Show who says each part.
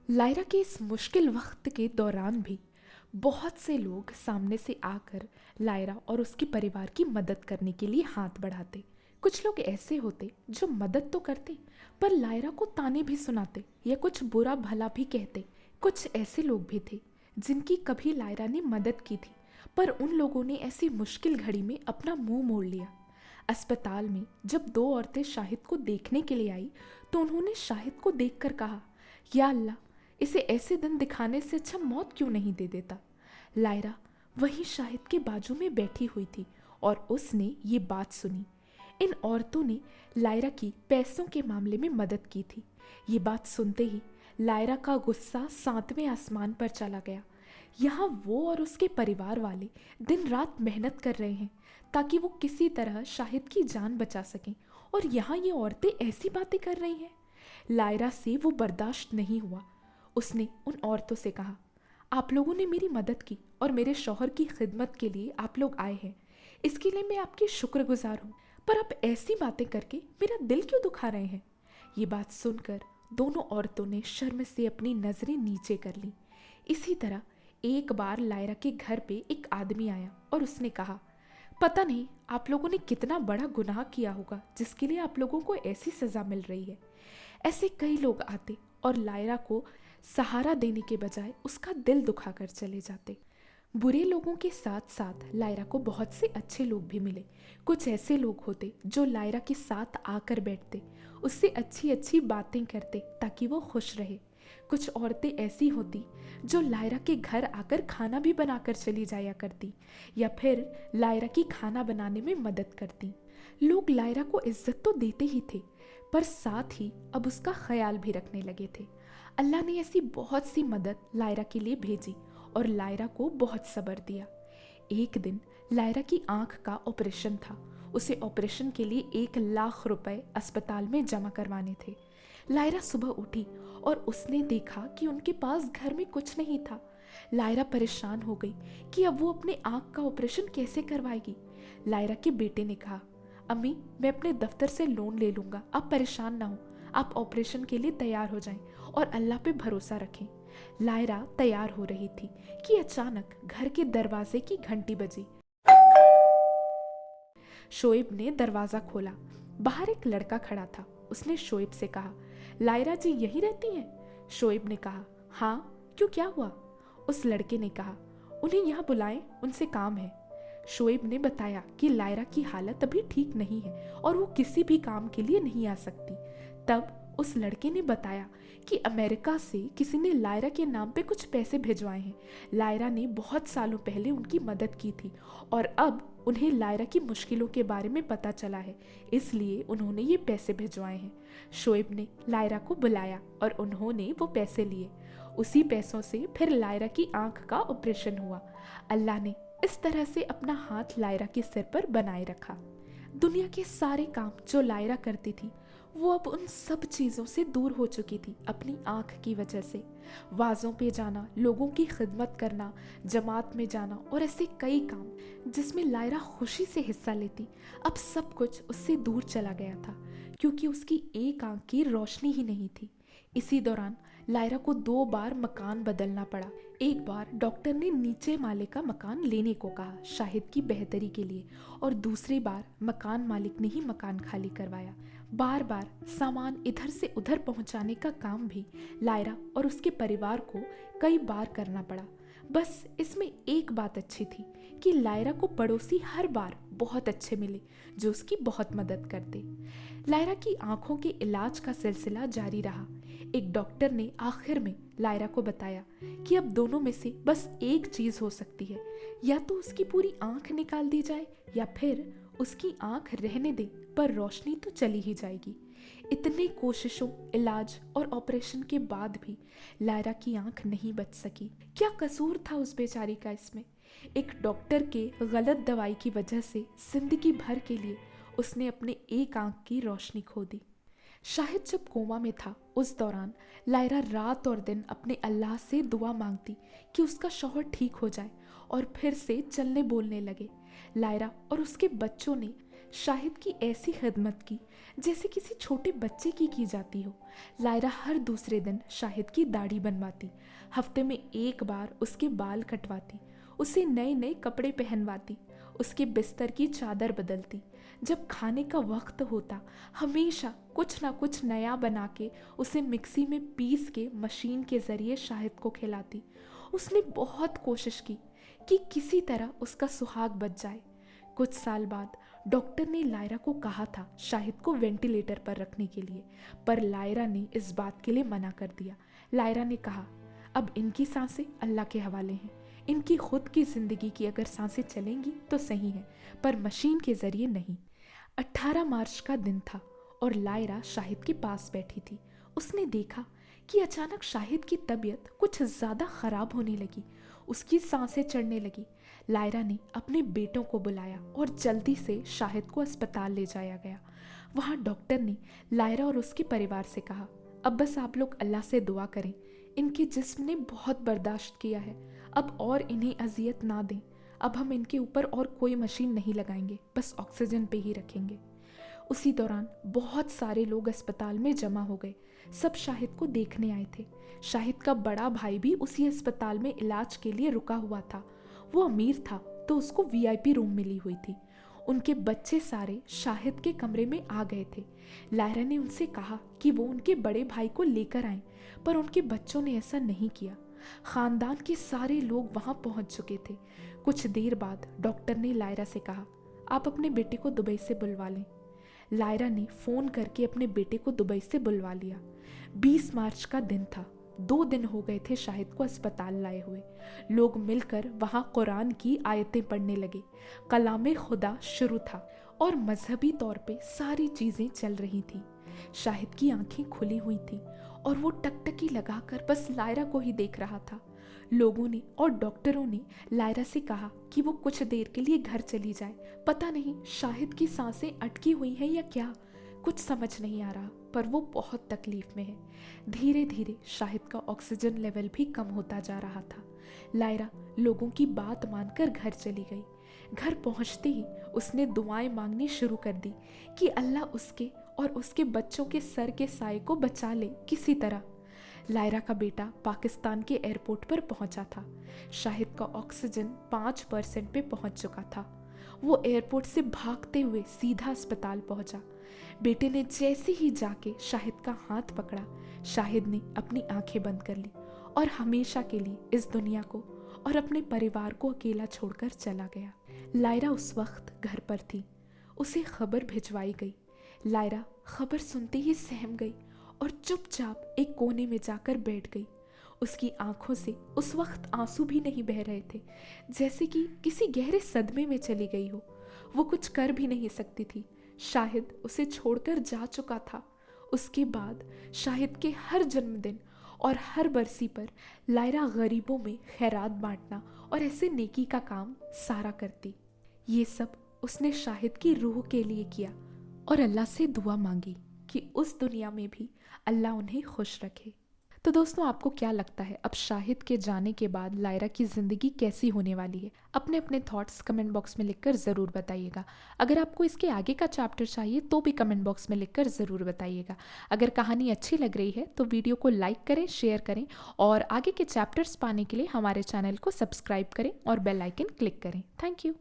Speaker 1: Lyra के इस मुश्किल वक्त के दौरान भी बहुत से लोग सामने से आकर लायरा और उसके परिवार की मदद करने के लिए हाथ बढ़ाते। कुछ लोग ऐसे होते जो मदद तो करते पर लायरा को ताने भी सुनाते या कुछ बुरा भला भी कहते। कुछ ऐसे लोग भी थे जिनकी कभी लायरा ने मदद की थी पर उन लोगों ने ऐसी मुश्किल घड़ी में अपना मुंह मोड़ लिया। अस्पताल में जब दो औरतें शाहिद को देखने के लिए आई तो उन्होंने शाहिद को देखकर कहा, या अल्लाह, इसे ऐसे दिन दिखाने से अच्छा मौत क्यों नहीं दे देता। लायरा वहीं शाहिद के बाजू में बैठी हुई थी और उसने ये बात सुनी। इन औरतों ने लायरा की पैसों के मामले में मदद की थी। ये बात सुनते ही लायरा का गुस्सा 7वें आसमान पर चला गया। यहाँ वो और उसके परिवार वाले दिन रात मेहनत कर रहे हैं ताकि वो किसी तरह शाहिद की जान बचा सकें, और यहाँ ये औरतें ऐसी बातें कर रही हैं। लायरा से वो बर्दाश्त नहीं हुआ। उसने उन औरतों से कहा, आप लोगों ने मेरी मदद की और मेरे शौहर की खिदमत के लिए आप लोग आए हैं, इसके लिए मैं आपकी शुक्रगुजार हूँ, पर आप ऐसी बातें करके मेरा दिल क्यों दुखा रहे हैं। ये बात सुनकर दोनों औरतों ने शर्म से अपनी नजरें नीचे कर ली। इसी तरह एक बार लायरा के घर पे एक आदमी आया और उसने कहा, पता नहीं आप लोगों ने कितना बड़ा गुनाह किया होगा जिसके लिए आप लोगों को ऐसी सज़ा मिल रही है। ऐसे कई लोग आते और लायरा को सहारा देने के बजाय उसका दिल दुखाकर चले जाते। बुरे लोगों के साथ साथ लायरा को बहुत से अच्छे लोग भी मिले। कुछ ऐसे लोग होते जो लायरा के साथ आकर बैठते, उससे अच्छी अच्छी बातें करते ताकि वो खुश रहे। कुछ औरतें ऐसी होती जो लायरा के घर आकर खाना भी बनाकर चली जाया करती या फिर लायरा की खाना बनाने में मदद करती। लोग लायरा को इज्जत तो देते ही थे पर साथ ही अब उसका ख्याल भी रखने लगे थे। अल्लाह ने ऐसी बहुत सी मदद लायरा के लिए भेजी और लायरा को बहुत सब्र दिया। एक दिन लायरा की आंख का ऑपरेशन था। उसे ऑपरेशन के लिए 1 लाख रुपए अस्पताल में जमा करवाने थे। लायरा सुबह उठी और उसने देखा कि उनके पास घर में कुछ नहीं था। लायरा परेशान हो गई कि अब वो अपने आंख का ऑपरेशन कैसे करवाएगी। लायरा के बेटे ने कहा, अम्मी, मैं अपने दफ्तर से लोन ले लूंगा, आप परेशान ना हो, आप ऑपरेशन के लिए तैयार हो जाएं और अल्लाह पे भरोसा रखें। लायरा तैयार हो रही थी कि अचानक घर के दरवाजे की घंटी बजी। शोएब ने दरवाजा खोला। बाहर एक लड़का खड़ा था। उसने शोएब से कहा, लायरा जी यहीं रहती हैं? शोएब ने कहा, हाँ, क्यों, क्या हुआ? उस लड़के ने कहा, उन्हें यहाँ बुलाएं, उनसे काम है। शोएब ने बताया कि लायरा की हालत अभी ठीक नहीं है और वो किसी भी काम के लिए नहीं आ सकती। तब उस लड़के ने बताया कि अमेरिका से किसी ने लायरा के नाम पे कुछ पैसे भिजवाए हैं। लायरा ने बहुत सालों पहले उनकी मदद की थी और अब उन्हें लायरा की मुश्किलों के बारे में पता चला है, इसलिए उन्होंने ये पैसे भिजवाए हैं। शोएब ने लायरा को बुलाया और उन्होंने वो पैसे लिए। उसी पैसों से फिर लायरा की आंख का ऑपरेशन हुआ। अल्लाह ने इस तरह से अपना हाथ लायरा के सिर पर बनाए रखा। दुनिया के सारे काम जो लायरा करती थी वो अब उन सब चीज़ों से दूर हो चुकी थी अपनी आँख की वजह से। वाज़ों पे जाना, लोगों की खिदमत करना, जमात में जाना और ऐसे कई काम जिसमें लायरा खुशी से हिस्सा लेती, अब सब कुछ उससे दूर चला गया था क्योंकि उसकी एक आँख की रोशनी ही नहीं थी। इसी दौरान लायरा को 2 बार मकान बदलना पड़ा। एक बार डॉक्टर ने नीचे माले का मकान लेने को कहा शाहिद की बेहतरी के लिए, और दूसरी बार मकान मालिक ने ही मकान खाली करवाया। बार बार सामान इधर से उधर पहुंचाने का काम भी लायरा और उसके परिवार को कई बार करना पड़ा। बस इसमें एक बात अच्छी थी कि लायरा को पड़ोसी हर बार बहुत अच्छे मिले जो उसकी बहुत मदद करते। लायरा की आंखों के इलाज का सिलसिला जारी रहा। एक डॉक्टर ने आखिर में लायरा को बताया कि अब दोनों में से बस एक चीज हो सकती है, या तो उसकी पूरी आंख निकाल दी जाए या फिर उसकी आंख रहने दे पर रोशनी तो चली ही जाएगी। इतने कोशिशों, इलाज और ऑपरेशन के बाद भी लायरा की आंख नहीं बच सकी। क्या कसूर था उस बेचारी का इसमें? एक डॉक्टर के गलत दवाई की वजह से जिंदगी भर के लिए उसने अपने एक आंख की रोशनी खो दी। शाहिद जब कोमा में था उस दौरान लायरा रात और दिन अपने अल्लाह से दुआ मांगती कि उसका शौहर ठीक हो जाए और फिर से चलने बोलने लगे। लायरा और उसके बच्चों ने शाहिद की ऐसी खिदमत की जैसे किसी छोटे बच्चे की जाती हो। लायरा हर दूसरे दिन शाहिद की दाढ़ी बनवाती, हफ्ते में एक बार उसके बाल कटवाती, उसे नए नए कपड़े पहनवाती, उसके बिस्तर की चादर बदलती। जब खाने का वक्त होता हमेशा कुछ ना कुछ नया बना के उसे मिक्सी में पीस के मशीन के ज़रिए शाहिद को खिलाती। उसने बहुत कोशिश की कि किसी तरह उसका सुहाग बच जाए। कुछ साल बाद डॉक्टर ने लायरा को कहा था शाहिद को वेंटिलेटर पर रखने के लिए, पर लायरा ने इस बात के लिए मना कर दिया। लायरा ने कहा, अब इनकी सांसें अल्लाह के हवाले हैं। इनकी खुद की ज़िंदगी की अगर सांसें चलेंगी तो सही है, पर मशीन के ज़रिए नहीं। 18 मार्च का दिन था और लायरा शाहिद के पास बैठी थी। उसने देखा कि अचानक शाहिद की तबीयत कुछ ज़्यादा ख़राब होने लगी। उसकी सांसें चढ़ने लगी। लायरा ने अपने बेटों को बुलाया और जल्दी से शाहिद को अस्पताल ले जाया गया। वहाँ डॉक्टर ने लायरा और उसके परिवार से कहा, अब बस आप लोग अल्लाह से दुआ करें। इनके जिस्म ने बहुत बर्दाश्त किया है, अब और इन्हें अजियत ना दें। अब हम इनके ऊपर और कोई मशीन नहीं लगाएंगे, बस ऑक्सीजन पे ही रखेंगे। उसी दौरान बहुत सारे लोग अस्पताल में जमा हो गए। सब शाहिद को देखने आए थे। शाहिद का बड़ा भाई भी उसी अस्पताल में इलाज के लिए रुका हुआ था। वो अमीर था तो उसको वीआईपी रूम मिली हुई थी। उनके बच्चे सारे शाहिद के कमरे में आ गए थे। लायरा ने उनसे कहा कि वो उनके बड़े भाई को लेकर आएं, पर उनके बच्चों ने ऐसा नहीं किया। खानदान के सारे लोग वहां पहुंच चुके थे। कुछ देर बाद डॉक्टर ने लायरा से कहा, आप अपने बेटे को दुबई से बुलवा लें। लायरा ने फ़ोन करके अपने बेटे को दुबई से बुलवा लिया। 20 मार्च का दिन था। 2 दिन हो गए थे शाहिद को अस्पताल लाए हुए। लोग मिलकर वहाँ कुरान की आयतें पढ़ने लगे। कलामे खुदा शुरू था और मजहबी तौर पे सारी चीज़ें चल रही थी। शाहिद की आंखें खुली हुई थी और वो टकटकी लगाकर बस लायरा को ही देख रहा था। लोगों ने और डॉक्टरों ने लायरा से कहा कि वो कुछ देर के लिए घर चली जाए। पता नहीं शाहिद की सांसें अटकी हुई हैं या क्या, कुछ समझ नहीं आ रहा, पर वो बहुत तकलीफ में है। धीरे धीरे शाहिद का ऑक्सीजन लेवल भी कम होता जा रहा था। लायरा लोगों की बात मानकर घर चली गई। घर पहुंचते ही उसने दुआएं मांगनी शुरू कर दी कि अल्लाह उसके और उसके बच्चों के सर के साए को बचा ले किसी तरह। लायरा का बेटा पाकिस्तान के एयरपोर्ट पर पहुंचा था। शाहिद का ऑक्सीजन 5% पे पहुंच चुका था। वो एयरपोर्ट से भागते हुए सीधा अस्पताल पहुंचा। बेटे ने जैसे ही जाके शाहिद का हाथ पकड़ा, शाहिद ने अपनी आंखें बंद कर ली और हमेशा के लिए इस दुनिया को और अपने परिवार को अकेला छोड़कर चला गया। लायरा उस वक्त घर पर थी। उसे खबर भिजवाई गई। लायरा खबर सुनते ही सहम गई और चुपचाप एक कोने में जाकर बैठ गई। उसकी आंखों से उस वक्त आंसू भी नहीं बह रहे थे, जैसे कि किसी गहरे सदमे में चली गई हो। वो कुछ कर भी नहीं सकती थी। शाहिद उसे छोड़कर जा चुका था। उसके बाद शाहिद के हर जन्मदिन और हर बरसी पर लायरा गरीबों में खैरात बांटना और ऐसे नेकी का काम सारा करती। ये सब उसने शाहिद की रूह के लिए किया और अल्लाह से दुआ मांगी कि उस दुनिया में भी अल्लाह उन्हें खुश रखे। तो दोस्तों, आपको क्या लगता है अब शाहिद के जाने के बाद लायरा की ज़िंदगी कैसी होने वाली है? अपने अपने थॉट्स कमेंट बॉक्स में लिखकर ज़रूर बताइएगा। अगर आपको इसके आगे का चैप्टर चाहिए तो भी कमेंट बॉक्स में लिखकर ज़रूर बताइएगा। अगर कहानी अच्छी लग रही है तो वीडियो को लाइक करें, शेयर करें और आगे के चैप्टर्स पाने के लिए हमारे चैनल को सब्सक्राइब करें और बेल आइकन क्लिक करें। Thank you.